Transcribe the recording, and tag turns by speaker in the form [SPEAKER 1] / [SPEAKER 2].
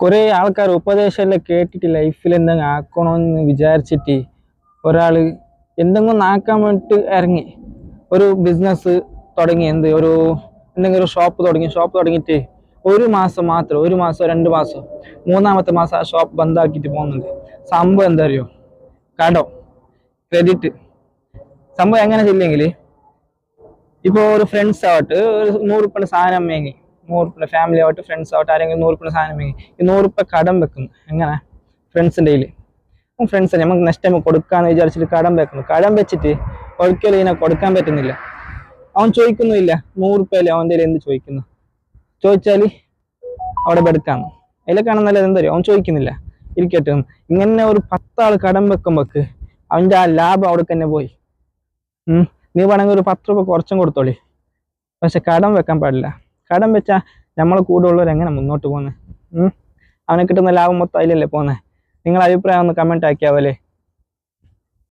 [SPEAKER 1] കുറേ ആൾക്കാർ ഉപദേശമെല്ലാം കേട്ടിട്ട് ലൈഫിൽ എന്തെങ്കിലും ആക്കണമെന്ന് വിചാരിച്ചിട്ട് ഒരാൾ എന്തെങ്കിലും ആക്കാൻ വേണ്ടിയിട്ട് ഇറങ്ങി ഒരു ബിസിനസ് തുടങ്ങി, എന്തെങ്കിലും ഒരു ഷോപ്പ് തുടങ്ങിയിട്ട് ഒരു മാസം മാത്രം, ഒരു മാസം 2 മാസം, മൂന്നാമത്തെ മാസം ആ ഷോപ്പ് ബന്ധാക്കിയിട്ട് പോകുന്നുണ്ട്. സംഭവം എന്താ അറിയോ? കടം, ക്രെഡിറ്റ്. സംഭവം എങ്ങനെ ചെയ്യില്ലെങ്കിൽ, ഇപ്പോൾ ഒരു ഫ്രണ്ട്സ് ആവട്ടെ, ഒരു 100 സാധനം വാങ്ങി, 100 ഫാമിലി ആവട്ടെ ഫ്രണ്ട്സ് ആവട്ടെ ആരെങ്കിലും 100 സാധനം വാങ്ങി, ഈ 100 കടം വെക്കുന്നു. എങ്ങനെ? ഫ്രണ്ട്സിൻ്റെ കയ്യിൽ. ഫ്രണ്ട്സ് നമുക്ക് നെക്സ്റ്റ് ടൈം കൊടുക്കാന്ന് വിചാരിച്ചിട്ട് കടം വെക്കുന്നു. കടം വെച്ചിട്ട് ഒരിക്കലും ഇതിനെ കൊടുക്കാൻ പറ്റുന്നില്ല. അവൻ ചോദിക്കുന്നുമില്ല 100 അവൻ്റെ കയ്യിൽ എന്ത് ചോദിക്കുന്നു? ചോദിച്ചാൽ അവിടെ ബെടുക്കാന്ന് അതിലേക്കാണ് നല്ലത്. എന്താ പറയുക? അവൻ ചോദിക്കുന്നില്ല, ഇരിക്കട്ടെ. ഇങ്ങനെ ഒരു 10 ആൾ കടം വെക്കുമ്പോക്ക് അവൻ്റെ ആ ലാഭം അവിടെ തന്നെ പോയി. നീ വേണമെങ്കിൽ ഒരു 10 രൂപ കുറച്ചും കൊടുത്തോളി, പക്ഷെ കടം വെക്കാൻ പാടില്ല. കടം വെച്ചാൽ നമ്മളെ കൂടെ ഉള്ളവർ എങ്ങനെ മുന്നോട്ട് പോകുന്നത്? അവനെ കിട്ടുന്ന ലാഭം മൊത്തം അതിലല്ലേ പോകുന്നത്? നിങ്ങളുടെ അഭിപ്രായം ഒന്ന് കമൻറ്റ് ആക്കിയാവല്ലേ.